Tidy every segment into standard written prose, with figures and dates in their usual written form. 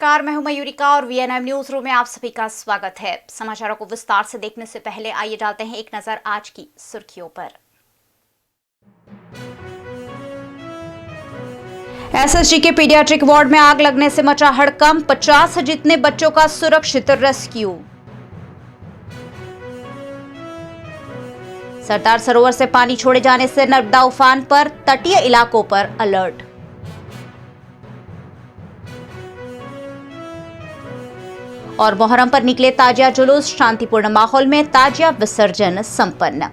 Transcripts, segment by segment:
नमस्कार, मैं हूं मयूरिका और वीएनएम न्यूज रूम में आप सभी का स्वागत है। समाचारों को विस्तार से देखने से पहले आइए डालते हैं एक नजर आज की सुर्खियों पर। एसएसजी के पीडियाट्रिक वार्ड में आग लगने से मचा हड़कंप, 50 जितने बच्चों का सुरक्षित रेस्क्यू। सरदार सरोवर से पानी छोड़े जाने से नर्मदा उफान पर, तटीय इलाकों पर अलर्ट। और मोहर्रम पर निकले ताजिया जुलूस, शांतिपूर्ण माहौल में ताजिया विसर्जन संपन्न।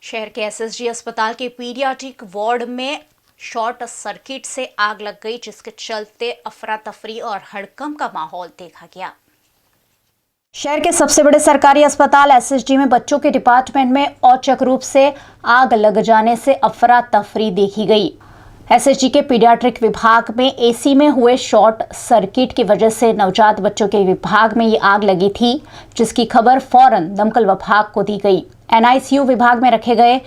शहर के एसएसजी अस्पताल के पीडियाट्रिक वार्ड में शॉर्ट सर्किट से आग लग गई, जिसके चलते अफरा तफरी और हड़कंप का माहौल देखा गया। शहर के सबसे बड़े सरकारी अस्पताल एसएसजी में बच्चों के डिपार्टमेंट में औचक रूप से आग लग जाने से अफरा तफरी देखी गई। एसएसजी के पीडियाट्रिक विभाग में एसी में हुए शॉर्ट सर्किट की वजह से नवजात बच्चों के विभाग में ये आग लगी थी, जिसकी खबर फौरन दमकल विभाग को दी गई। एनआईसीयू विभाग में रखे गए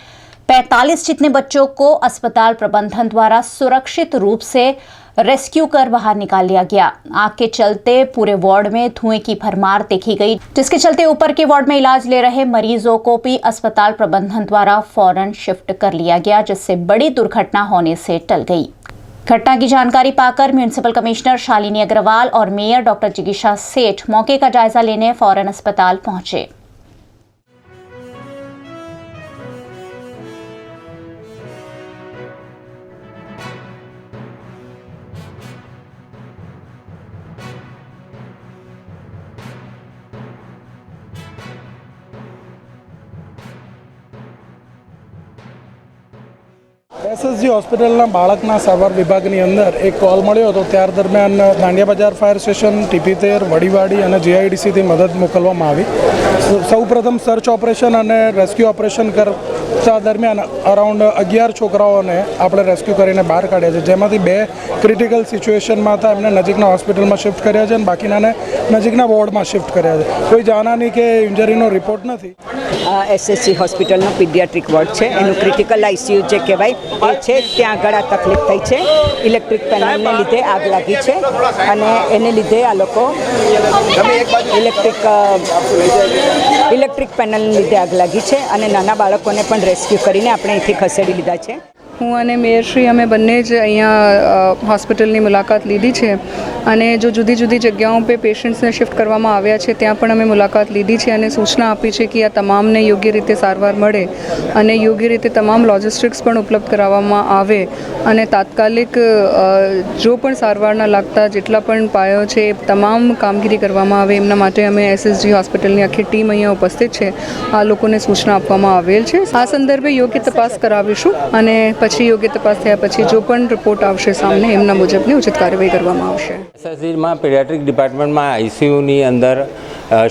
45 जितने बच्चों को अस्पताल प्रबंधन द्वारा सुरक्षित रूप से रेस्क्यू कर बाहर निकाल लिया गया। आग के चलते पूरे वार्ड में धुएं की भरमार देखी गई, जिसके चलते ऊपर के वार्ड में इलाज ले रहे मरीजों को भी अस्पताल प्रबंधन द्वारा फौरन शिफ्ट कर लिया गया, जिससे बड़ी दुर्घटना होने से टल गई। घटना की जानकारी पाकर म्युनिसिपल कमिश्नर शालिनी अग्रवाल और मेयर डॉक्टर जिगीशा सेठ मौके का जायजा लेने फौरन अस्पताल पहुंचे। એસએસજી હોસ્પિટલના બાળકના સારવાર વિભાગની અંદર એક કોલ મળ્યો હતો। ત્યાર દરમિયાન દાંડિયા બજાર ફાયર સ્ટેશન, ટીપી13, વડીવાડી અને જીઆઈડીસીથી મદદ મોકલવામાં આવી। સૌપ્રથમ સર્ચ ઓપરેશન અને રેસ્ક્યુ ઓપરેશન કરતા દરમિયાન અરાઉન્ડ 11 છોકરાઓને આપણે રેસ્ક્યુ કરીને બહાર કાઢ્યા છે, જેમાંથી 2 ક્રિટિકલ સિચ્યુએશનમાં હતા, એમને નજીકના હોસ્પિટલમાં શિફ્ટ કર્યા છે અને બાકીનાને નજીકના વોર્ડમાં શિફ્ટ કર્યા છે। કોઈ જાનહાની કે ઇન્જરીનો રિપોર્ટ નથી। એસએસજી હોસ્પિટલનો પીડિયાટ્રિક વોર્ડ છે, એનું ક્રિટિકલ આઈસીયુ જે કહેવાય એ છે, ત્યાં આગળ આ તકલીફ થઈ છે। ઇલેક્ટ્રિક પેનલને લીધે આગ લાગી છે અને એને લીધે આ લોકો ઇલેક્ટ્રિક પેનલને લીધે આગ લાગી છે અને નાના બાળકોને પણ રેસ્ક્યુ કરીને આપણે અહીંથી ખસેડી લીધા છે। હું અને મેયરશ્રી અમે બંને જ અહીંયા હોસ્પિટલની મુલાકાત લીધી છે અને જો જુદી જુદી જગ્યાઓ પર પેશન્ટ્સને શિફ્ટ કરવામાં આવ્યા છે ત્યાં પણ અમે મુલાકાત લીધી છે અને સૂચના આપી છે કે આ તમામને યોગ્ય રીતે સારવાર મળે અને યોગ્ય રીતે તમામ લોજિસ્ટિક્સ પણ ઉપલબ્ધ કરાવવામાં આવે અને તાત્કાલિક જો પણ સારવારના લાગતા જેટલા પણ પાયો છે એ તમામ કામગીરી કરવામાં આવે એમના માટે અમે એસએસજી હોસ્પિટલની આખી ટીમ અહીંયા ઉપસ્થિત છે। આ લોકોને સૂચના આપવામાં આવેલ છે। આ સંદર્ભે યોગ્ય તપાસ કરાવીશું અને પછી યોગ્ય તપાસ થયા પછી જો પણ રિપોર્ટ આવશે સામે એમના મુજબની ઉચિત કાર્યવાહી કરવામાં આવશે। એસએસજીમાં પીડિયાટ્રિક ડિપાર્ટમેન્ટમાં આઈસીયુની અંદર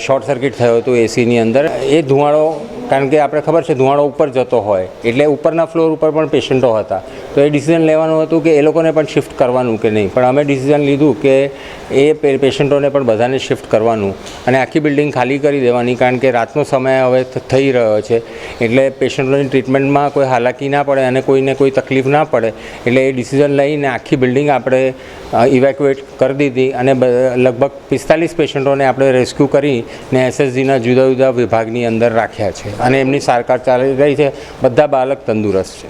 શોર્ટ સર્કિટ થયો હતો એસીની અંદર। એ ધુમાડો, કારણ કે આપણે ખબર છે ધુમાડો ઉપર જતો હોય એટલે ઉપરના ફ્લોર ઉપર પણ પેશન્ટો હતા, તો એ ડિસિઝન લેવાનું હતું કે એ લોકોને પણ શિફ્ટ કરવાનું કે નહીં, પણ અમે ડિસિઝન લીધું કે એ પેશન્ટોને પણ બધાને શિફ્ટ કરવાનું અને આખી બિલ્ડિંગ ખાલી કરી દેવાની, કારણ કે રાતનો સમય હવે થઈ રહ્યો છે એટલે પેશન્ટોની ટ્રીટમેન્ટમાં કોઈ હાલાકી ના પડે અને કોઈને કોઈ તકલીફ ના પડે, એટલે એ ડિસિઝન લઈને આખી બિલ્ડિંગ આપણે ઇવેક્યુએટ કરી દીધી અને લગભગ 45 પેશન્ટોને આપણે રેસ્ક્યુ કરીને એસએસજીના જુદા જુદા વિભાગની અંદર રાખ્યા છે અને એમની સારવાર ચાલી રહી છે। બધા બાળક તંદુરસ્ત છે।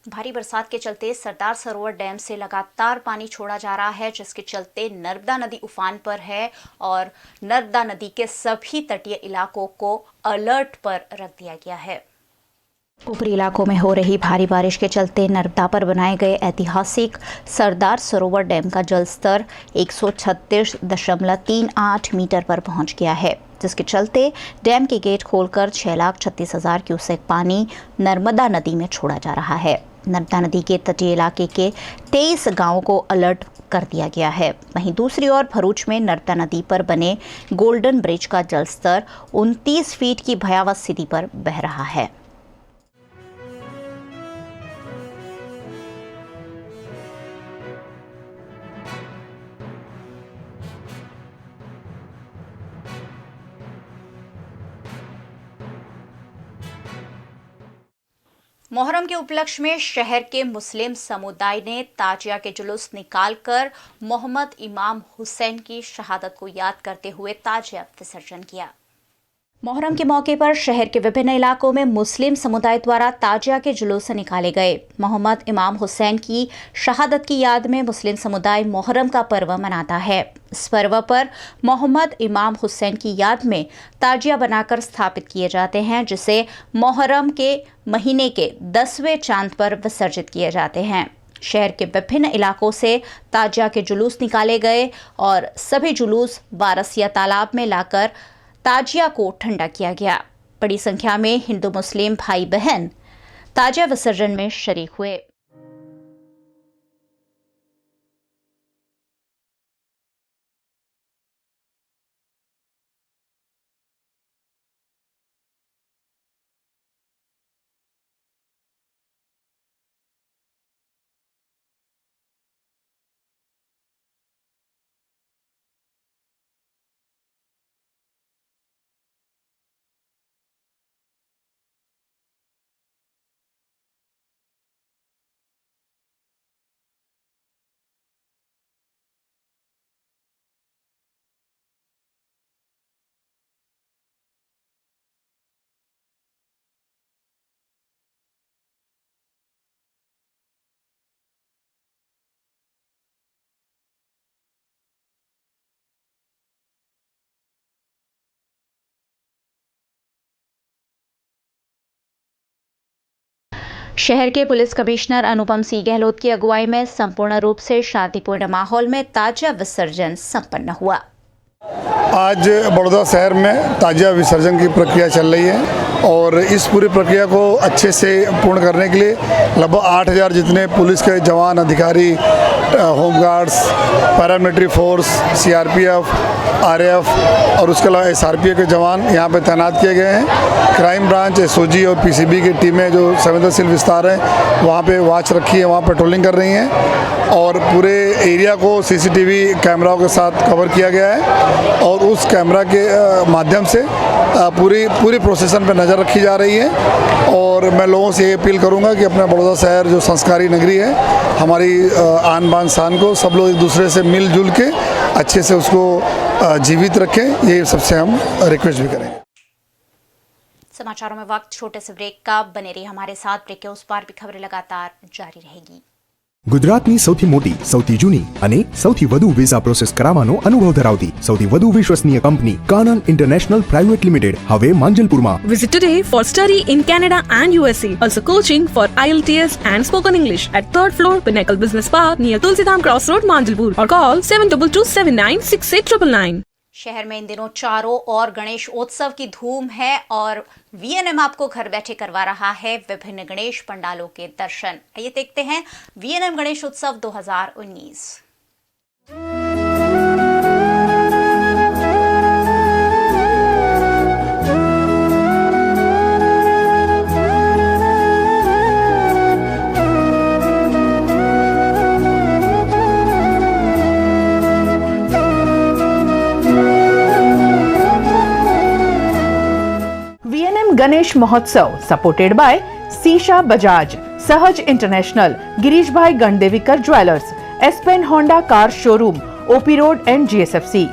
भारी बरसात के चलते सरदार सरोवर डैम से लगातार पानी छोड़ा जा रहा है, जिसके चलते नर्मदा नदी उफान पर है और नर्मदा नदी के सभी तटीय इलाकों को अलर्ट पर रख दिया गया है। ऊपरी इलाकों में हो रही भारी बारिश के चलते नर्मदा पर बनाए गए ऐतिहासिक सरदार सरोवर डैम का जलस्तर 136.38 मीटर पर पहुंच गया है, जिसके चलते डैम के गेट खोलकर 6,36,000 क्यूसेक पानी नर्मदा नदी में छोड़ा जा रहा है। नर्मदा नदी के तटीय इलाके के 23 गांवों को अलर्ट कर दिया गया है। वहीं दूसरी ओर भरूच में नर्मदा नदी पर बने गोल्डन ब्रिज का जलस्तर 29 फीट की भयावह स्थिति पर बह रहा है। मोहर्रम के उपलक्ष्य में शहर के मुस्लिम समुदाय ने ताजिया के जुलूस निकालकर मोहम्मद इमाम हुसैन की शहादत को याद करते हुए ताजिया विसर्जन किया। मोहर्रम के मौके पर शहर के विभिन्न इलाकों में मुस्लिम समुदाय द्वारा ताजिया के जुलूस निकाले गए। मोहम्मद इमाम हुसैन की शहादत की याद में मुस्लिम समुदाय मोहर्रम का पर्व मनाता है। इस पर्व पर मोहम्मद इमाम हुसैन की याद में ताजिया बनाकर स्थापित किए जाते हैं, जिसे मोहर्रम के महीने के 10वें चांद पर विसर्जित किए जाते हैं। शहर के विभिन्न इलाकों से ताजिया के जुलूस निकाले गए और सभी जुलूस वारसिया तालाब में लाकर ताजिया को ठंडा किया गया। बड़ी संख्या में हिंदू मुस्लिम भाई बहन ताजिया विसर्जन में शरीक हुए। शहर के पुलिस कमिश्नर अनुपम सिंह गहलोत की अगुवाई में संपूर्ण रूप से शांतिपूर्ण माहौल में ताजिया विसर्जन संपन्न हुआ। आज बड़ौदा शहर में ताजिया विसर्जन की प्रक्रिया चल रही है और इस पूरी प्रक्रिया को अच्छे से पूर्ण करने के लिए लगभग 8000 जितने पुलिस के जवान, अधिकारी, home guards, paramilitary force, CRPF, RAF और उसके अलावा एसआरपीएफ के जवान यहाँ पे तैनात किए गए हैं। क्राइम ब्रांच, एसओजी और पीसीबी की टीमें जो संवेदनशील विस्तार है वहाँ पे वॉच रखी है, वहाँ पेट्रोलिंग कर रही हैं और पूरे एरिया को सीसीटीवी कैमराओं के साथ कवर किया गया है और उस कैमरा के माध्यम से पूरी प्रोसेसन पे नज़र रखी जा रही है। और मैं लोगों से ये अपील करूंगा कि अपना बड़ौदा शहर जो संस्कारी नगरी है, हमारी आन बान शान को सब लोग एक दूसरे से मिलजुल के अच्छे से उसको जीवित रखें, ये सबसे हम रिक्वेस्ट भी करेंगे। समाचारों में वक्त छोटे से ब्रेक का, बने रहिए हमारे साथ। ब्रेक के उस पार भी खबरें लगातार जारी रहेगी। ગુજરાતની સૌથી મોટી, સૌથી જૂની અને સૌથી વધુ વિઝા પ્રોસેસ કરાવવાનો અનુભવ ધરાવતી સૌથી વધુ વિશ્વસનીય company Kanan international private limited હવે માંજલપુરમાં. Visit today for study in Canada and USA. Also coaching for IELTS and spoken English at 3rd floor Pinnacle Business Park near Tulsidham Cross Road, Manjalpur, or call 7227968999. शहर में इन दिनों चारों और गणेश उत्सव की धूम है और वीएनएम आपको घर बैठे करवा रहा है विभिन्न गणेश पंडालों के दर्शन। आइए देखते हैं वीएनएम गणेश उत्सव 2019। गणेश महोत्सव सपोर्टेड बाय सीशा बजाज, सहज इंटरनेशनल, गिरीश भाई Gandevikar jewellers, Aspen Honda car showroom, OP road and GSFC,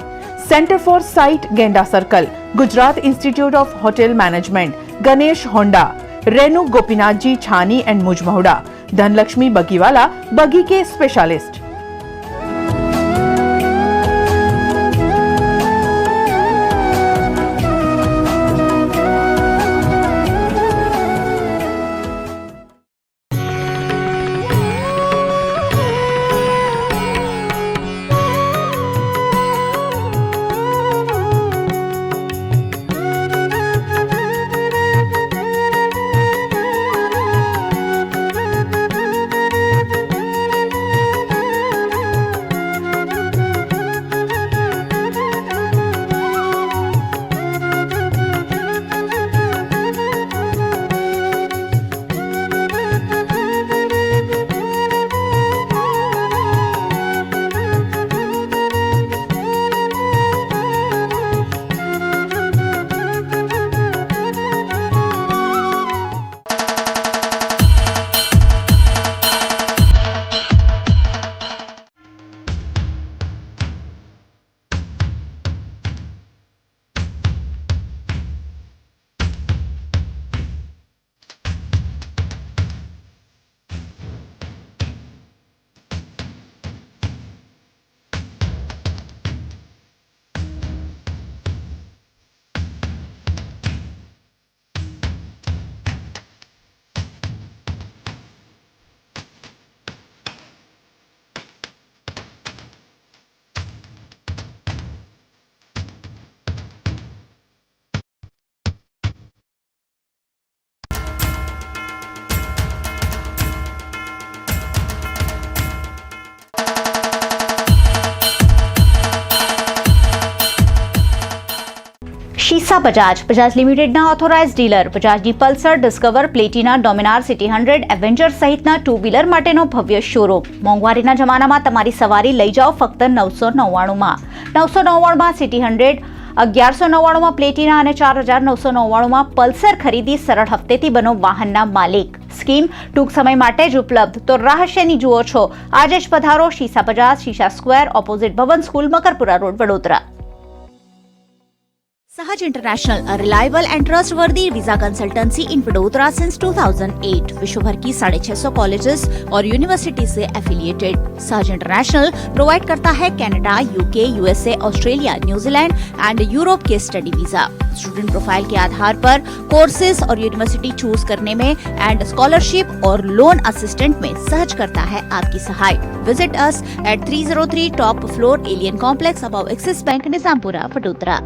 centre for sight Genda circle, Gujarat institute of hotel management, Ganesh Honda, Renu Gopinath ji Chhani and Munjmahuda, Dhanlakshmi Baggiwala, बगी के स्पेशलिस्ट। शीशा बजाज लिमिटेडના ઓથોરાઇઝડ ડીલર બજાજની Pulsar, Discover, Platina, Dominar, City 100, Avenger સહિતના two wheeler માટેનો ભવ્ય showroom. મોંઘવારીના જમાનામાં તમારી સવારી લઈ જાઓ ફક્ત 999માં. 999માં સિટી 100, 1199માં પ્લેટિના અને 4999માં પલ્સર ખરીદી સરળ હપ્તેથી બનો વાહનના માલિક. સ્કીમ ટૂંક સમય માટે જ ઉપલબ્ધ, તો રાહ શેની જુઓ છો? આજે જ પધારો शीशा बजाज, शीशा स्क्वेर, ऑपोजिट भवन school, Makarpura road, Vadodara. Sahaj International, a reliable and trustworthy visa consultancy in Vadodara since 2008. विश्व भर की 650 कॉलेजेस और यूनिवर्सिटी से एफिलिएटेड. सहज इंटरनेशनल प्रोवाइड करता है Canada, UK, USA, Australia, New Zealand and Europe के स्टडी वीजा. स्टूडेंट प्रोफाइल के आधार पर कोर्सेज और यूनिवर्सिटी चूज करने में एंड स्कॉलरशिप और लोन असिस्टेंट में सहज करता है आपकी सहाय. Visit us at 303 top floor, alien complex, above Axis bank, Nizampura, Vadodara.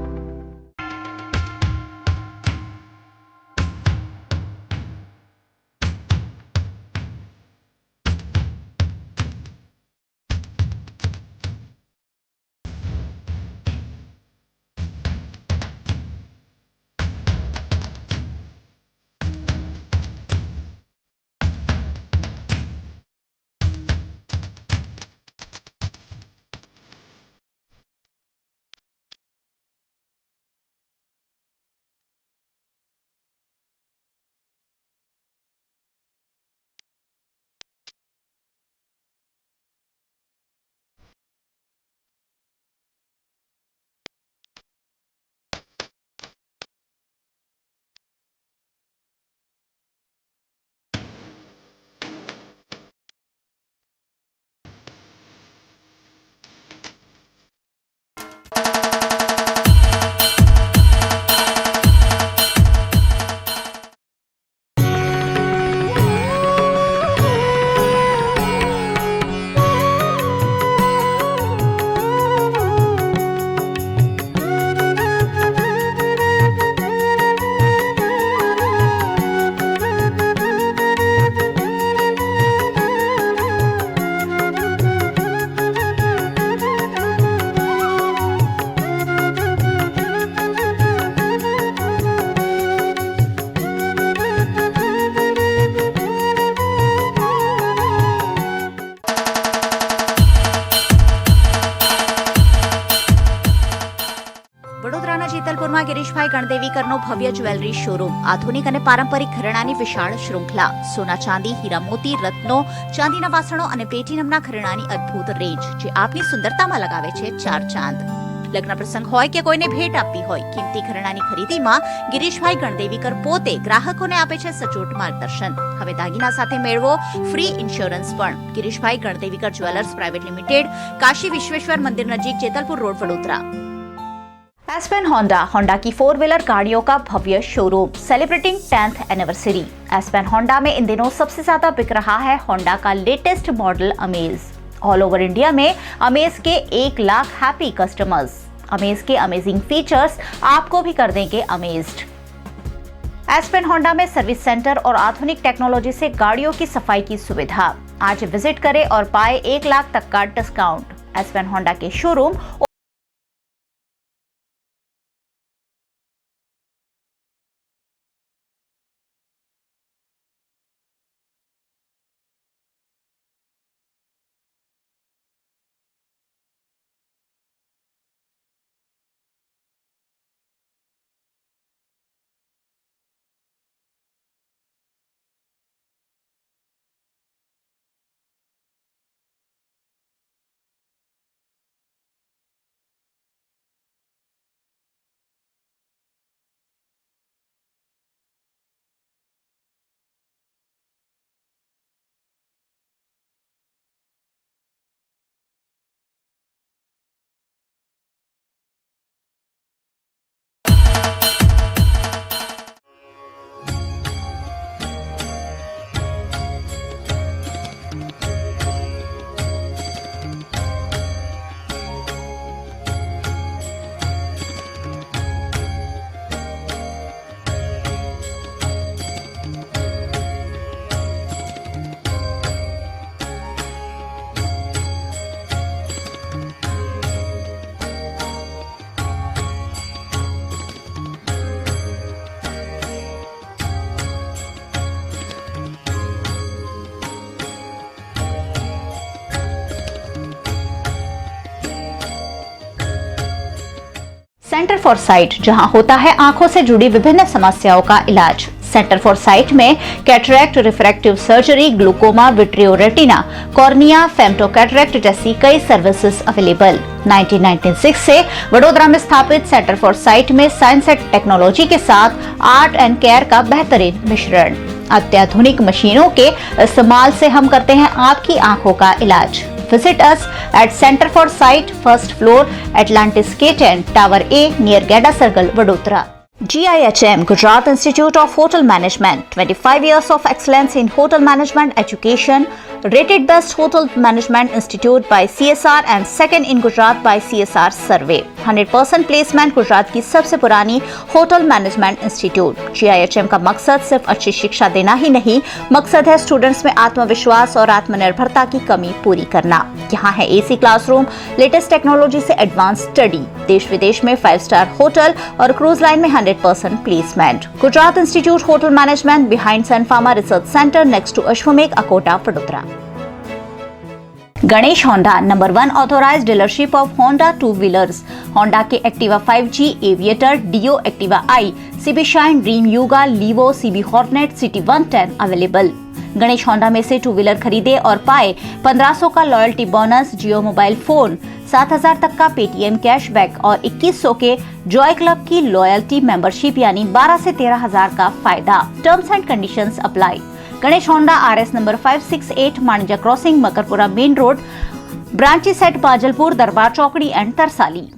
વડોદરાના જેતલપુરમાં ગિરીશભાઈ ગણદેવીકરનો ભવ્ય જ્વેલરી શોરૂમ. આધુનિક અને પારંપરિક ઘરેણાની વિશાળ શૃંખલા. સોના, ચાંદી, હીરા, મોતી, રત્નો, ચાંદીના વાસણો અને પ્લેટિનમના ઘરેણાની અદ્ભુત રેન્જ, જે આપની સુંદરતામાં લગાવે છે 4 ચાંદ. લગ્ન પ્રસંગ હોય કે કોઈને ભેટ આપવી હોય, કિંમતી ઘરેણાની ખરીદીમાં ગિરીશભાઈ ગણદેવીકર પોતે ગ્રાહકોને આપે છે સચોટ માર્ગદર્શન. હવે દાગીના સાથે મેળવો ફ્રી ઇન્સ્યોરન્સ પણ. Girishbhai Gandevikar jewellers private limited, Kashi Vishweshwar मंदिर नजीक, Jetalpur road, Vadodara. Aspen Honda की 4 व्हीलर गाड़ियों का भव्य showroom, celebrating 10th anniversary. Aspen Honda में इन दिनों सबसे ज्यादा बिक रहा है होंडा का latest model amaze. All over India में अमेज के 1 लाख हैप्पी कस्टमर्स. अमेज के अमेजिंग फीचर्स आपको भी कर देंगे अमेज्ड. एस्पेन होंडा में सर्विस सेंटर और आधुनिक टेक्नोलॉजी से गाड़ियों की सफाई की सुविधा. आज विजिट करें और पाए 1 लाख तक का डिस्काउंट. एस्पेन होंडा के शोरूम फॉर साइट, जहां होता है आंखों से जुड़ी विभिन्न समस्याओं का इलाज। सेंटर फॉर साइट में cataract, refractive surgery, glaucoma, vitreo retina, cornea, femto cataract जैसी कई सर्विसेज अवेलेबल। 1996 से वडोदरा में स्थापित सेंटर फॉर साइट में साइंस एंड टेक्नोलॉजी के साथ आर्ट एंड केयर का बेहतरीन मिश्रण। अत्याधुनिक मशीनों के इस्तेमाल से हम करते हैं आपकी आंखों का इलाज। Visit us at Center for Sight, first floor, Atlantis K10, Tower A, near Gada Circle, Vadodara. GIHM, Gujarat Institute of Hotel Management, 25 years of excellence in hotel management education, rated best hotel management institute by CSR and second in Gujarat by CSR survey. 100% placement Gujarat की सबसे पुरानी hotel management institute. GIHM का मकसद सिर्फ अच्छी शिक्षा देना ही नहीं, मकसद है स्टूडेंट्स में आत्मविश्वास और आत्मनिर्भरता की कमी पूरी करना। यहाँ है AC क्लासरूम, लेटेस्ट टेक्नोलॉजी से एडवांस स्टडी, देश विदेश में 5 स्टार होटल और क्रूज लाइन में 100% placement. Gujarat institute hotel management behind Sun Pharma research centre next to Ashwamegh, Akota, Vadodara. Ganesh Honda, number 1 authorised dealership of Honda two wheelers. Honda के Activa 5G, Aviator, Dio, Activa i, CB Shine, Dream Yuga, Livo, CB Hornet, City 110 available. Ganesh Honda में से 2 wheeler खरीदे और पाए 1500 का loyalty bonus, Jio mobile phone, 7000 तक का Paytm cashback और 2100 के जॉय क्लब की लॉयल्टी मेंबरशिप यानी 12 से 13,000 का फायदा। Terms and conditions apply. Ganesh Honda RS number 568 Manija crossing, Makarpura main road, branches at बाजलपुर, दरबार चौकड़ी एंड तरसाली।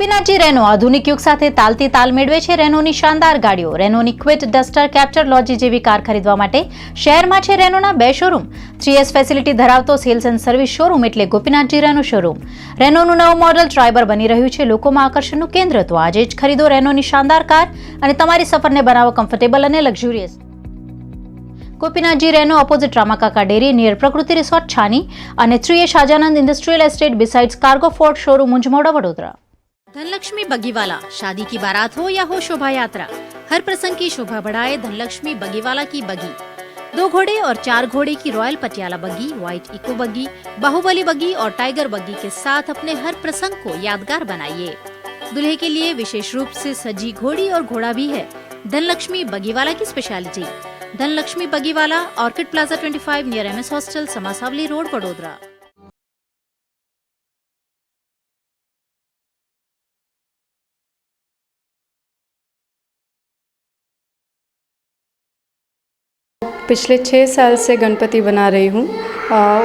ગોપીનાથજી રેનો આધુનિક યુગ સાથે તાલથી તાલ મેળવે છે. રેનોની શાનદાર ગાડીઓ, રેનોની ક્વિટ, ડસ્ટર, કેપ્ચર, લોજી જેવી કાર ખરીદવા માટે શહેરમાં છે રેનોના 2 શોરૂમ. 3S ફેસિલિટી ધરાવતો સેલ્સ એન્ડ સર્વિસ શોરૂમ એટલે ગોપીનાથજી રેનો શોરૂમ. રેનોનું નવું મોડલ ટ્રાઇબર બની રહ્યું છે લોકોમાં આકર્ષણનું કેન્દ્ર. તો આજે જ ખરીદો રેનોની શાનદાર કાર અને તમારી સફરને બનાવો કમ્ફર્ટેબલ અને luxurious. Gopinathji Renault opposite Ramakaka dairy near Prakriti resort Chhani અને 3A Sahajanand industrial estate besides cargo Ford showroom Munjmahuda Vadodara. Dhanlakshmi Baggiwala, शादी की बारात हो या हो शोभा यात्रा, हर प्रसंग की शोभा बढ़ाए धनलक्ष्मी बगीवाला की बगी. 2 घोड़े और 4 घोड़े की रॉयल पटियाला बगी, व्हाइट इको बगी, बाहुबली बगी और टाइगर बगी के साथ अपने हर प्रसंग को यादगार बनाइए. दूल्हे के लिए विशेष रूप से सजी घोड़ी और घोड़ा भी है. धनलक्ष्मी बगीवाला की speciality. Dhanlakshmi Baggiwala, orchid plaza 25 near MS hostel, Samasavali road, Vadodara. पिछले 6 साल से गणपति बना रही हूँ.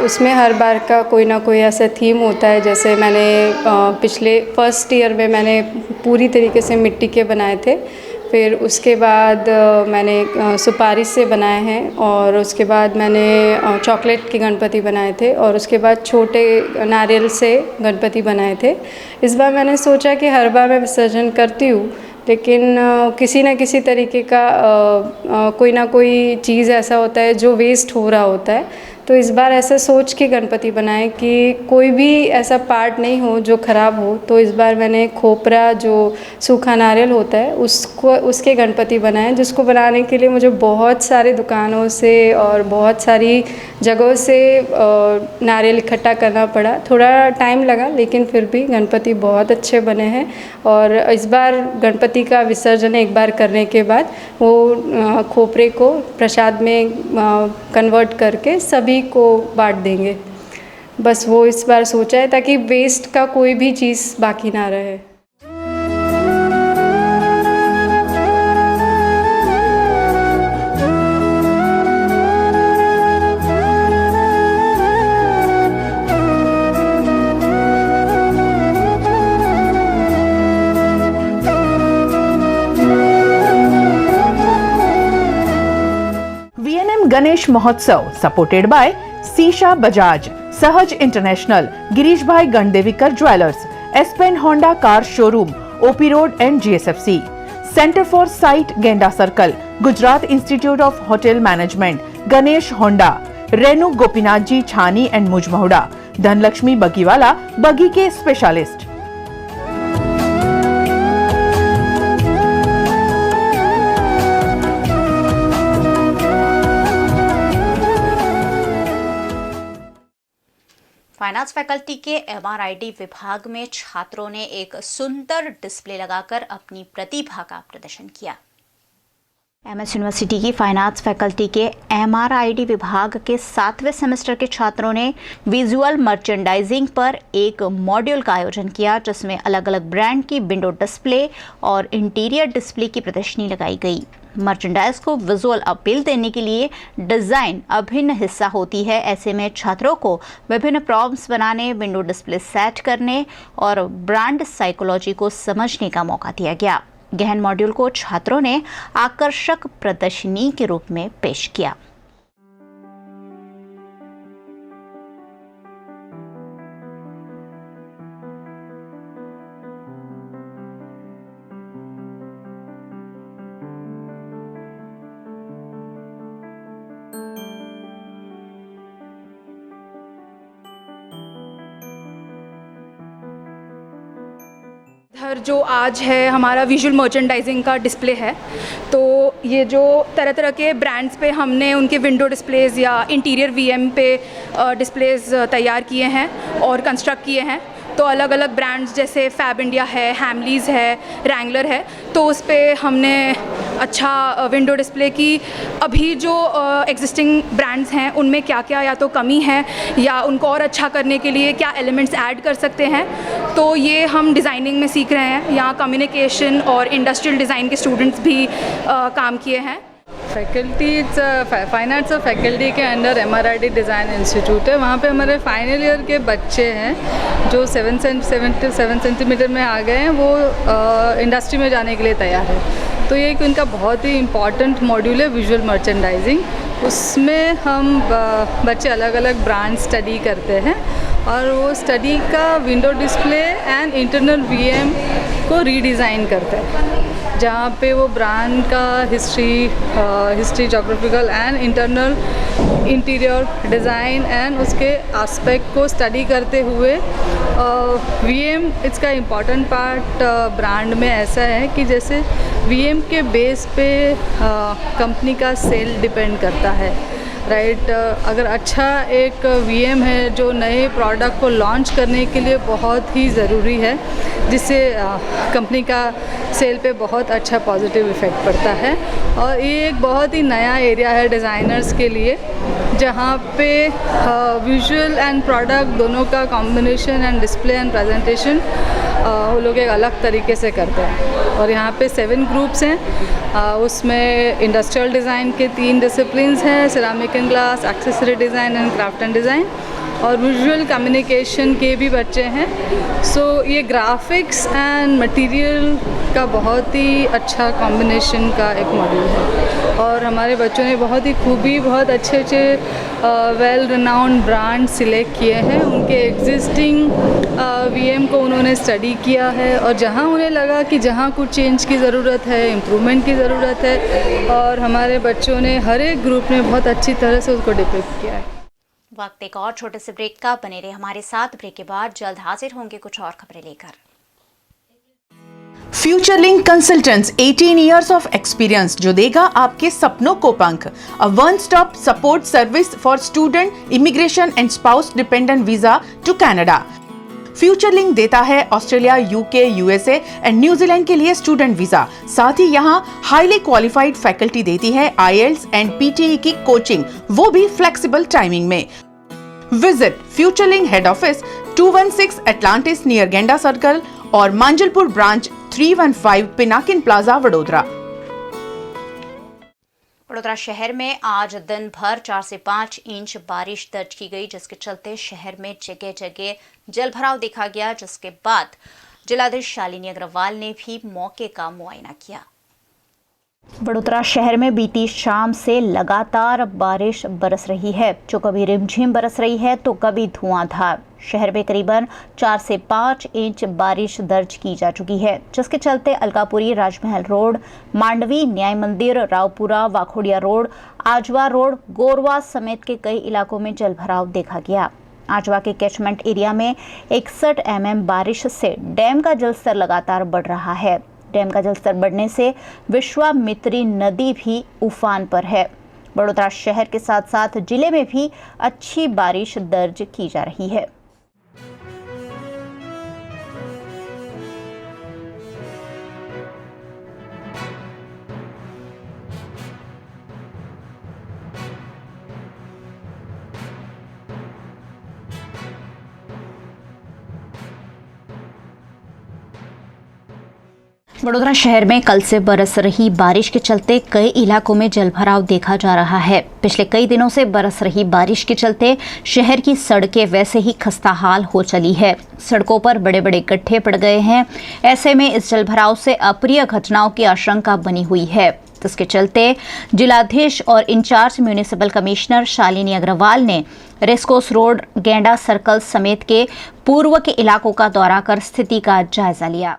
उसमें हर बार का कोई ना कोई ऐसा थीम होता है. जैसे मैंने पिछले फर्स्ट ईयर में मैंने पूरी तरीके से मिट्टी के बनाए थे. फिर उसके बाद मैंने सुपारी से बनाए हैं और उसके बाद मैंने चॉकलेट के गणपति बनाए थे और उसके बाद छोटे नारियल से गणपति बनाए थे. इस बार मैंने सोचा कि हर बार मैं विसर्जन करती हूँ लेकिन किसी न किसी तरीके का कोई ना कोई चीज़ ऐसा होता है जो वेस्ट हो रहा होता है. तो इस बार ऐसा सोच के गणपति बनाए कि कोई भी ऐसा पार्ट नहीं हो जो ख़राब हो. तो इस बार मैंने खोपरा जो सूखा नारियल होता है उसके गणपति बनाए, जिसको बनाने के लिए मुझे बहुत सारे दुकानों से और बहुत सारी जगहों से नारियल इकट्ठा करना पड़ा. थोड़ा टाइम लगा लेकिन फिर भी गणपति बहुत अच्छे बने हैं. और इस बार गणपति का विसर्जन एक बार करने के बाद वो खोपरे को प्रसाद में कन्वर्ट करके सभी को बांट देंगे. बस वो इस बार सोचा है ताकि वेस्ट का कोई भी चीज़ बाकी ना रहे. VNM गणेश महोत्सव सपोर्टेड बाय सीशा बजाज, सहज इंटरनेशनल, गिरीश भाई Gandevikar jewellers, Aspen Honda car showroom, OP road and GSFC, centre for sight Genda circle, Gujarat institute of hotel management, Ganesh Honda, Renu Gopinath ji Chhani and Munjmahuda, Dhanlakshmi Baggiwala, बगी के स्पेशलिस्ट. फाइनेंस फैकल्टी के MRID विभाग में छात्रों ने एक सुंदर डिस्प्ले लगाकर अपनी प्रतिभा का प्रदर्शन किया. MS यूनिवर्सिटी की फाइनेंस फैकल्टी के MRID विभाग के 7वें सेमेस्टर के छात्रों ने विजुअल मर्चेंडाइजिंग पर एक मॉड्यूल का आयोजन किया, जिसमें अलग अलग ब्रांड की विंडो डिस्प्ले और इंटीरियर डिस्प्ले की प्रदर्शनी लगाई गई. मर्चेंडाइज को विजुअल अपील देने के लिए डिज़ाइन अभिन्न हिस्सा होती है. ऐसे में छात्रों को विभिन्न प्रॉम्प्ट्स बनाने, विंडो डिस्प्ले सेट करने और ब्रांड साइकोलॉजी को समझने का मौका दिया गया. गहन मॉड्यूल को छात्रों ने आकर्षक प्रदर्शनी के रूप में पेश किया. इधर जो आज है हमारा विजुअल मर्चेंडाइजिंग का डिस्प्ले है. तो ये जो तरह तरह के ब्रांड्स पे हमने उनके विंडो डिस्प्लेज़ या इंटीरियर VM पे डिस्प्लेज़ तैयार किए हैं और कंस्ट्रक्ट किए हैं. तो अलग अलग ब्रांड्स जैसे फैब इंडिया है, हैमलीज़ है, रैंगलर है, तो उस पर हमने अच्छा विंडो डिस्प्ले की. अभी जो एग्जिस्टिंग ब्रांड्स हैं उनमें क्या क्या या तो कमी है या उनको और अच्छा करने के लिए क्या एलिमेंट्स ऐड कर सकते हैं, तो ये हम डिज़ाइनिंग में सीख रहे हैं. यहाँ कम्युनिकेशन और इंडस्ट्रियल डिज़ाइन के स्टूडेंट्स भी काम किए हैं. Faculty fine arts of faculty के अंडर MRID डिज़ाइन इंस्टीट्यूट है। वहाँ पे हमारे फाइनल ईयर के बच्चे हैं जो 7 सेंटीमीटर में आ गए हैं, वो इंडस्ट्री में जाने के लिए तैयार है। तो ये एक उनका बहुत ही इम्पॉर्टेंट मॉड्यूल है विजुअल मर्चेंडाइजिंग। उसमें हम बच्चे अलग अलग ब्रांड स्टडी करते हैं और वो स्टडी का window display and internal VM को रीडिज़ाइन करते हैं, जहाँ पे वो ब्रांड का history geographical and internal interior design and उसके एस्पेक्ट को स्टडी करते हुए VM इसका इम्पॉर्टेंट पार्ट ब्रांड में ऐसा है कि जैसे VM के बेस पे कंपनी का सेल डिपेंड करता है, राइट। अगर अच्छा एक VM है जो नए प्रोडक्ट को लॉन्च करने के लिए बहुत ही ज़रूरी है, जिससे कंपनी का सेल पे बहुत अच्छा पॉजिटिव इफ़ेक्ट पड़ता है। और ये एक बहुत ही नया एरिया है डिज़ाइनर्स के लिए, जहाँ पे विजुअल एंड प्रोडक्ट दोनों का combination and display and presentation वो लोग एक अलग तरीके से करते हैं। और यहाँ पे 7 ग्रुप्स हैं, उसमें इंडस्ट्रियल डिज़ाइन के 3 डिसिप्लिन्स हैं, ceramic and glass, accessory design and craft and design, और विजुअल कम्युनिकेशन के भी बच्चे हैं। सो ये ग्राफिक्स एंड मटेरियल का बहुत ही अच्छा कॉम्बिनेशन का एक मॉड्यूल है। और हमारे बच्चों ने बहुत ही बहुत अच्छे वेल रिनाउंड ब्रांड सिलेक्ट किए हैं। उनके एग्जिस्टिंग VM को उन्होंने स्टडी किया है, और जहां उन्हें लगा कि जहां कुछ चेंज की ज़रूरत है, इम्प्रूवमेंट की ज़रूरत है, और हमारे बच्चों ने हर एक ग्रुप ने बहुत अच्छी तरह से उसको डिपिक्ट किया है। वक्त एक और छोटे से ब्रेक का, बने रहे हमारे साथ। ब्रेक के बाद जल्द हाजिर होंगे कुछ और खबरें लेकर। फ्यूचरलिंक कंसल्टेंट्स 18 years of experience जो देगा आपके सपनों को पंख। A one-stop support service for student, immigration and spouse dependent visa to Canada। फ्यूचरलिंक देता है Australia, UK, USA and New Zealand के लिए स्टूडेंट वीजा। साथ ही यहाँ हाईली क्वालिफाइड फैकल्टी देती है IELTS एंड PTE की कोचिंग, वो भी फ्लेक्सिबल टाइमिंग में। Visit Futurelink head office 216 Atlantis near Genda circle और मांजलपुर ब्रांच 315 पिनाकिन प्लाजा वडोदरा। वडोदरा शहर में आज दिन भर 4 से 5 इंच बारिश दर्ज की गई, जिसके चलते शहर में जगह जगह जलभराव देखा गया, जिसके बाद जिलाधीश शालिनी अग्रवाल ने भी मौके का मुआयना किया। वडोदरा शहर में बीती शाम से लगातार बारिश बरस रही है, जो कभी रिमझिम बरस रही है तो कभी धुआंधार। शहर में करीबन 4 से 5 इंच बारिश दर्ज की जा चुकी है, जिसके चलते अलकापुरी, राजमहल रोड, मांडवी, न्याय मंदिर, रावपुरा, वाखोड़िया रोड, आजवा रोड, गोरवा समेत के कई इलाकों में जलभराव देखा गया। आजवा के कैचमेंट एरिया में 61 mm बारिश से डैम का जलस्तर लगातार बढ़ रहा है। डैम का जलस्तर बढ़ने से विश्वामित्री नदी भी उफान पर है। वडोदरा शहर के साथ साथ जिले में भी अच्छी बारिश दर्ज की जा रही है। वडोदरा शहर में कल से बरस रही बारिश के चलते कई इलाकों में जलभराव देखा जा रहा है। पिछले कई दिनों से बरस रही बारिश के चलते शहर की सड़कें वैसे ही खस्ताहाल हो चली है। सड़कों पर बड़े बड़े गड्ढे पड़ गए हैं। ऐसे में इस जलभराव से अप्रिय घटनाओं की आशंका बनी हुई है, जिसके चलते जिलाधीश और incharge municipal commissioner Shalini Agrawal ने रेस्कोस रोड, गेंडा सर्कल समेत के पूर्व के इलाकों का दौरा कर स्थिति का जायजा लिया।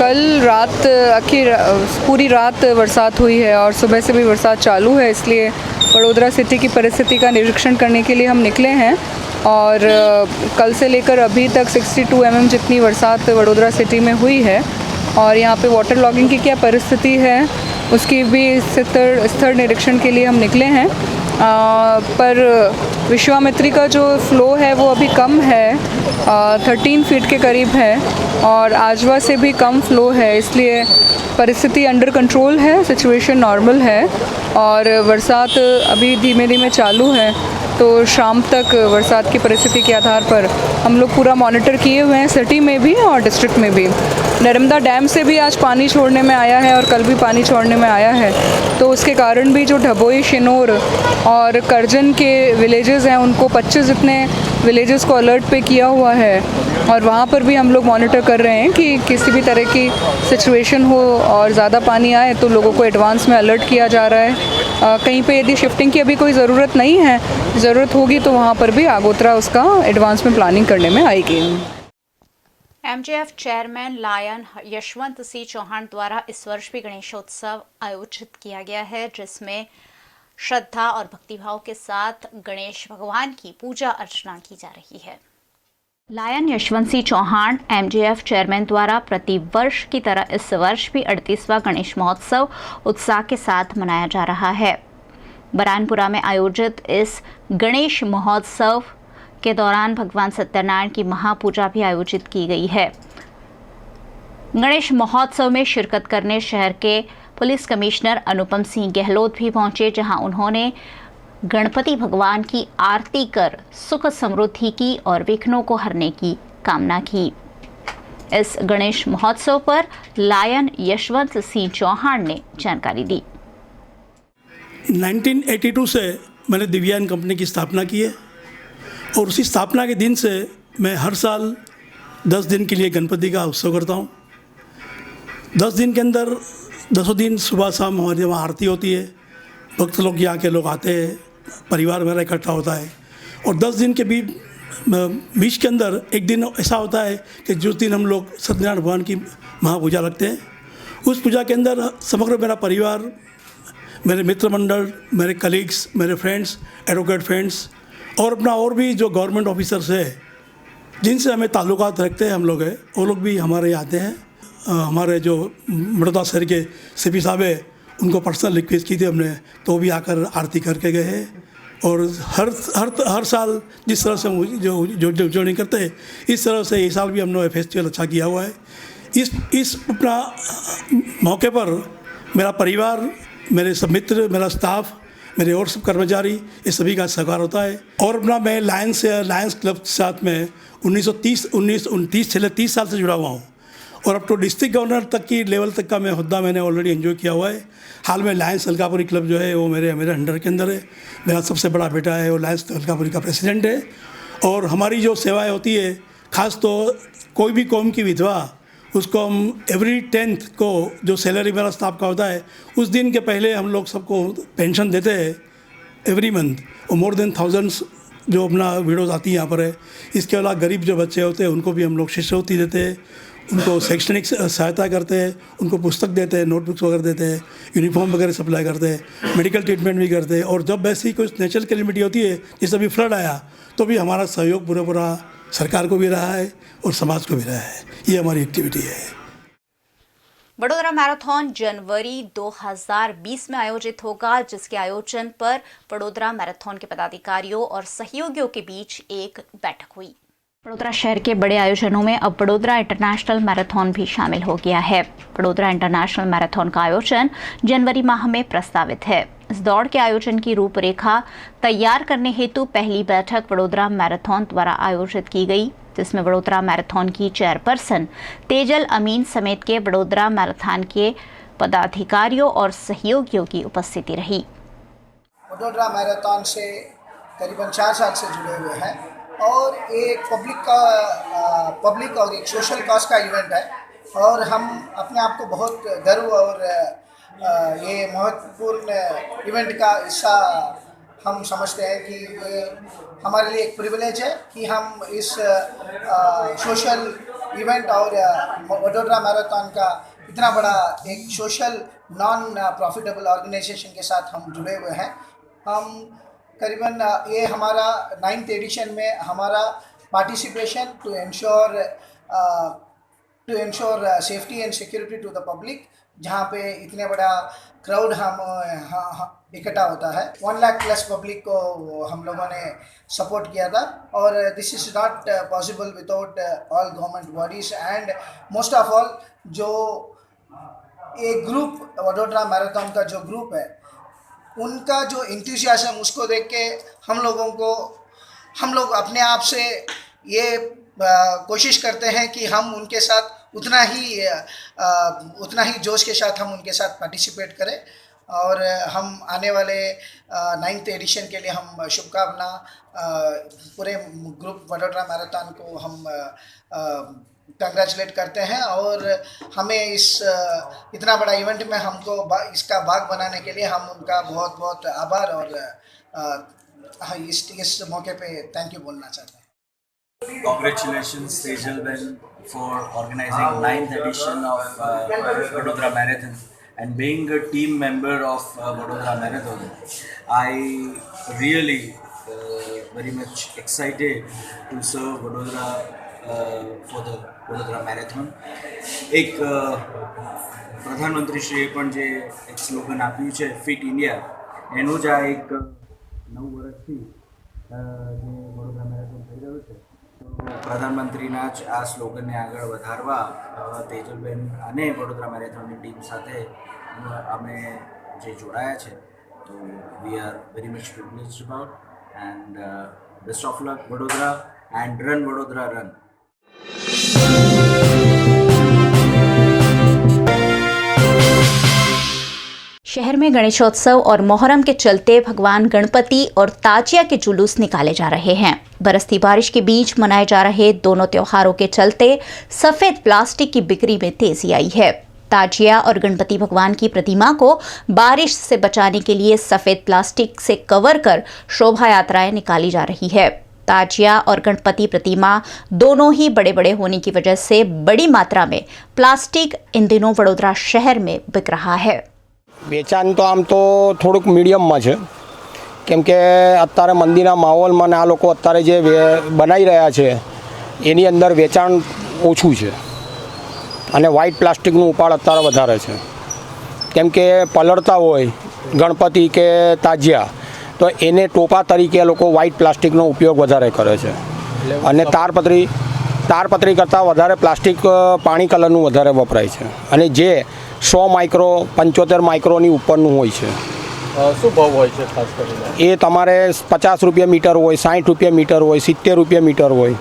कल रात पूरी रात बरसात हुई है और सुबह से भी बरसात चालू है, इसलिए वडोदरा सिटी की परिस्थिति का निरीक्षण करने के लिए हम निकले हैं। और कल से लेकर अभी तक 62 mm जितनी बरसात वडोदरा सिटी में हुई है और यहाँ पे वाटर लॉगिंग की क्या परिस्थिति है उसकी भी स्तर निरीक्षण के लिए हम निकले हैं। पर विश्वामित्री का जो फ्लो है वो अभी कम है, 13 फीट के करीब है और आजवा से भी कम फ्लो है, इसलिए परिस्थिति अंडर कंट्रोल है, सिचुएशन नॉर्मल है और बरसात अभी धीमे धीमे चालू है। तो शाम तक बरसात की परिस्थिति के आधार पर हम लोग पूरा मॉनिटर किए हुए हैं, सिटी में भी और डिस्ट्रिक्ट में भी। नर्मदा डैम से भी आज पानी छोड़ने में आया है और कल भी पानी छोड़ने में आया है, तो उसके कारण भी जो ढबोई, शिनोर और करजन के विलेजेस हैं उनको 25 जितने विलेजेस को अलर्ट पे किया हुआ है और वहाँ पर भी हम लोग मॉनिटर कर रहे हैं कि किसी भी तरह की सिचुएशन हो और ज़्यादा पानी आए तो लोगों को एडवांस में अलर्ट किया जा रहा है। कहीं पे यदि शिफ्टिंग की अभी कोई ज़रूरत नहीं है, ज़रूरत होगी तो वहाँ पर भी आगोतरा उसका एडवांस में प्लानिंग करने में आएगी। MGF chairman lion Yashwant Singh Chauhan द्वारा इस वर्ष भी गणेशोत्सव आयोजित किया गया है, जिसमें श्रद्धा और भक्तिभाव के साथ गणेश भगवान की पूजा अर्चना की जा रही है। Lion Yashwant Singh Chauhan MGF chairman द्वारा प्रति वर्ष की तरह इस वर्ष भी 38वां गणेश महोत्सव उत्साह के साथ मनाया जा रहा है। बरानपुरा में आयोजित इस गणेश महोत्सव के दौरान भगवान सत्यनारायण की महापूजा भी आयोजित की गई है। गणेश महोत्सव में शिरकत करने शहर के पुलिस कमिश्नर अनुपम सिंह गहलोत भी पहुंचे, जहां उन्होंने गणपति भगवान की आरती कर सुख समृद्धि की और विघ्नों को हरने की कामना की। इस गणेश महोत्सव पर लायन यशवंत सिंह चौहान ने जानकारी दी। 1982 से मैंने दिव्यान कंपनी की स्थापना की है और उसी स्थापना के दिन से मैं हर साल 10 दिन के लिए गणपति का उत्सव करता हूँ। 10 दिन के अंदर 10 दिन सुबह शाम हमारे वहाँ आरती होती है, भक्त लोग यहाँ के लोग आते हैं, परिवार मेरा इकट्ठा होता है और 10 दिन के बीच के अंदर एक दिन ऐसा होता है कि जिस दिन हम लोग सत्यनारायण भगवान की महापूजा रखते हैं। उस पूजा के अंदर समग्र मेरा परिवार, मेरे मित्र मंडल, मेरे कलीग्स, मेरे फ्रेंड्स, एडवोकेट फ्रेंड्स और अपना और भी जो गवर्नमेंट ऑफिसर्स है जिनसे हमें ताल्लुकात रखते हैं हम लोग हैं, वो लोग भी हमारे यहाँ आते हैं। हमारे जो बड़ौदा शहर के सीपी साहब है उनको पर्सनल रिक्वेस्ट की थी हमने, तो भी आकर आरती करके गए हैं और हर साल जिस तरह से जो नहीं करते इस तरह से इस साल भी हमने फेस्टिवल अच्छा किया हुआ है। इस अपना मौके पर मेरा परिवार, मेरे सब मित्र, मेरा स्टाफ, मेरे और सब कर्मचारी, ये सभी का सहकार होता है। और अपना मैं लायंस क्लब के साथ में 30 साल से जुड़ा हुआ हूँ और अब तो डिस्ट्रिक्ट गवर्नर तक की लेवल तक का मैं हुद्दा मैंने ऑलरेडी एंजॉय किया हुआ है। हाल में लायंस अलकापुरी क्लब जो है वो मेरे अंडर के अंदर है। मेरा सबसे बड़ा बेटा है वो लायंस अलकापुरी का प्रेसिडेंट है और हमारी जो सेवाएं होती है, ख़ास तो कोई भी कौम की विधवा, उसको हम एवरी 10th को जो सैलरी मेरा स्टाफ का होता है उस दिन के पहले हम लोग सबको पेंशन देते हैं एवरी मंथ और मोर देन थाउजेंड्स जो अपना विडोज़ आती है यहाँ पर है। इसके अलावा गरीब जो बच्चे होते हैं उनको भी हम लोग शिष्यवृत्ति देते हैं, उनको शैक्षणिक सहायता करते हैं, उनको पुस्तक देते हैं, नोटबुक्स वगैरह देते हैं, यूनिफॉर्म वगैरह सप्लाई करते हैं, मेडिकल ट्रीटमेंट भी करते हैं। और जब ऐसी कोई नेचुरल कैलेमिटी होती है, जैसे अभी फ्लड आया, तो भी हमारा सहयोग पूरा सरकार को भी रहा है और समाज को भी रहा है। ये हमारी एक्टिविटी है। वडोदरा मैराथन जनवरी 2020 में आयोजित होगा, जिसके आयोजन पर वडोदरा मैराथन के पदाधिकारियों और सहयोगियों के बीच एक बैठक हुई। वडोदरा शहर के बड़े आयोजनों में अब वडोदरा इंटरनेशनल मैराथन भी शामिल हो गया है। वडोदरा इंटरनेशनल मैराथन का आयोजन जनवरी माह में प्रस्तावित है। इस दौड़ के आयोजन की रूपरेखा तैयार करने हेतु पहली बैठक वडोदरा मैराथन द्वारा आयोजित की गई, जिसमें वडोदरा मैराथन की चेयरपर्सन तेजल अमीन समेत के वडोदरा मैराथन के पदाधिकारियों और सहयोगियों की उपस्थिति रही। वडोदरा मैराथन से करीबन 4 साल से जुड़े हुए हैं और एक पब्लिक और एक सोशल कॉज का इवेंट है और हम अपने आप को बहुत गर्व और ये महत्वपूर्ण इवेंट का हिस्सा हम समझते हैं कि ये हमारे लिए एक प्रिविलेज है कि हम इस सोशल इवेंट और वडोदरा मैराथन का इतना बड़ा एक सोशल नॉन प्रॉफिटेबल ऑर्गेनाइजेशन के साथ हम जुड़े हुए हैं। हम करीबन ये हमारा 9th एडिशन में हमारा participation to ensure safety and security to the public, जहाँ पे इतने बड़ा क्राउड हम इकट्ठा होता है। 1 लाख प्लस पब्लिक को हम लोगों ने सपोर्ट किया था और this is not possible without all government bodies and most of all जो एक ग्रुप वडोदरा मैराथन का जो ग्रुप है उनका जो इंथुसियाज्म उसको देख के हम लोग अपने आप से ये कोशिश करते हैं कि हम उनके साथ उतना ही जोश के साथ हम उनके साथ पार्टिसिपेट करें और हम आने वाले 9th एडिशन के लिए हम शुभकामना पूरे ग्रुप वडोदरा मैराथन को हम कंग्रेचुलेट करते हैं और हमें इतना बड़ा इवेंट में हमको इसका भाग बनाने के लिए हम उनका बहुत बहुत आभार और इस मौके पे थैंक यू बोलना चाहते हैं। Congratulations Tejal Ben for organizing 9th edition of Vadodara Marathon and being a team member of Vadodara Marathon. I really very much excited to serve Vadodara for the Vadodara Marathon. એક પ્રધાનમંત્રીશ્રીએ પણ જે એક slogan આપ્યું છે fit India, એનું જ આ એક 9 વર્ષથી જે વડોદરા મેરેથોન થઈ રહ્યું છે, પ્રધાનમંત્રીના જ આ સ્લોગનને આગળ વધારવા તેજલબેન અને વડોદરા મેરેથોનની ટીમ સાથે અમે જે જોડાયા છે, તો we are very much privileged about and best of luck Vadodara and run Vadodara run. शहर में गणेशोत्सव और मोहर्रम के चलते भगवान गणपति और ताजिया के जुलूस निकाले जा रहे हैं। बरसती बारिश के बीच मनाए जा रहे दोनों त्योहारों के चलते सफेद प्लास्टिक की बिक्री में तेजी आई है। ताजिया और गणपति भगवान की प्रतिमा को बारिश से बचाने के लिए सफेद प्लास्टिक से कवर कर शोभा यात्राएं निकाली जा रही है। ताजिया और गणपति प्रतिमा दोनों ही बड़े बड़े होने की वजह से बड़ी मात्रा में प्लास्टिक इन दिनों वडोदरा शहर में बिक रहा है। વેચાણ તો આમ તો થોડુંક મીડિયમમાં છે, કેમ કે અત્યારે મંદીના માહોલમાં આ લોકો અત્યારે જે બનાવી રહ્યા છે એની અંદર વેચાણ ઓછું છે અને વ્હાઇટ પ્લાસ્ટિકનું ઉપાડ અત્યારે વધારે છે, કેમ કે પલળતા હોય ગણપતિ કે તાજિયા તો એને ટોપા તરીકે લોકો વ્હાઇટ પ્લાસ્ટિકનો ઉપયોગ વધારે કરે છે અને તારપત્રી કરતાં વધારે પ્લાસ્ટિક પાણી કલરનું વધારે વપરાય છે અને જે 100 માઇક્રો 75 માઇક્રોની ઉપરનું હોય છે. શું ભાવ હોય છે ખાસ કરીને? એ તમારે 50 રૂપિયા મીટર હોય, 60 રૂપિયા મીટર હોય, 70 રૂપિયા મીટર હોય.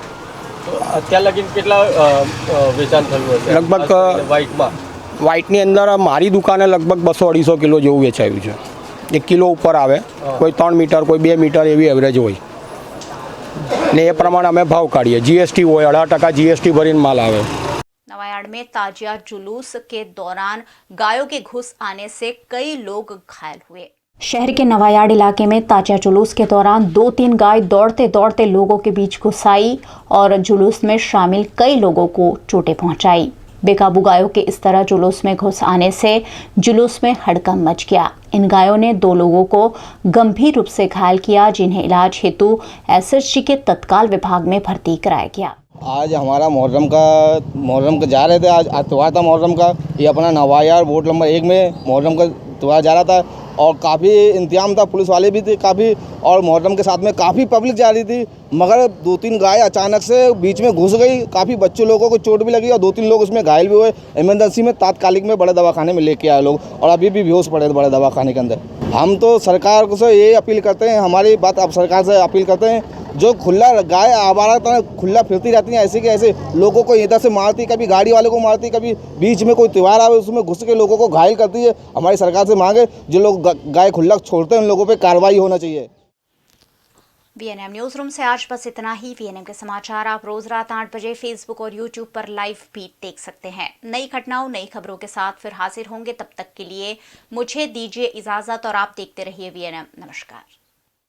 અત્યાર લગીને કેટલા વેચાણ થયું હશે? લગભગ વ્હાઇટની અંદર મારી દુકાને લગભગ 200-250 કિલો જેવું વેચાયું છે. 1 કિલો ઉપર આવે, કોઈ 3 મીટર કોઈ 2 મીટર એવી એવરેજ હોય ને એ પ્રમાણે અમે ભાવ કાઢીએ. જીએસટી હોય, 18% જીએસટી ભરીને માલ આવે. नवायाड़ में ताजिया जुलूस के दौरान गायों के घुस आने से कई लोग घायल हुए। शहर के नवायाड़ इलाके में ताजिया जुलूस के दौरान 2-3 गाय दौड़ते दौड़ते लोगों के बीच घुस आई और जुलूस में शामिल कई लोगों को चोटें पहुंचाई। बेकाबू गायों के इस तरह जुलूस में घुस आने से जुलूस में हड़कंप मच गया। इन गायों ने 2 लोगों को गंभीर रूप से घायल किया, जिन्हें इलाज हेतु एसएसजी के तत्काल विभाग में भर्ती कराया गया। आज हमारा मुहर्रम का जा रहे थे, आज त्यौहार था मुहर्रम का। ये अपना नवायार वोट नंबर 1 में मुहर्रम का त्यौहार जा रहा था और काफ़ी इंतजाम था, पुलिस वाले भी थे काफ़ी, और मुहर्रम के साथ में काफ़ी पब्लिक जा रही थी, मगर 2-3 गाय अचानक से बीच में घुस गई। काफ़ी बच्चों लोगों को चोट भी लगी और 2-3 लोग उसमें घायल भी हुए। इमरजेंसी में तात्कालिक में बड़े दवाखाने में लेके आए लोग और अभी भी बेहोश पड़े बड़े दवाखाने के अंदर। हम तो सरकार से ये अपील करते हैं, हमारी बात अब सरकार से अपील करते हैं, जो खुला गाय आवारा खुला फिरती रहती हैं, ऐसे के ऐसे लोगों को इधर से मारती, कभी गाड़ी वाले को मारती, कभी बीच में कोई त्यौहार आवे उसमें घुस के लोगों को घायल करती है। हमारी सरकार से मांगे जो लोग गाय खुला छोड़ते हैं उन लोगों पे कार्रवाई होना चाहिए। वीएनएम न्यूज रूम से आज बस इतना ही। वीएनएम के समाचार आप रोज रात 8 बजे फेसबुक और यूट्यूब पर लाइव फीड देख सकते हैं। नई घटनाओं नई खबरों के साथ फिर हाजिर होंगे, तब तक के लिए मुझे दीजिए इजाजत और आप देखते रहिए वीएनएम। नमस्कार।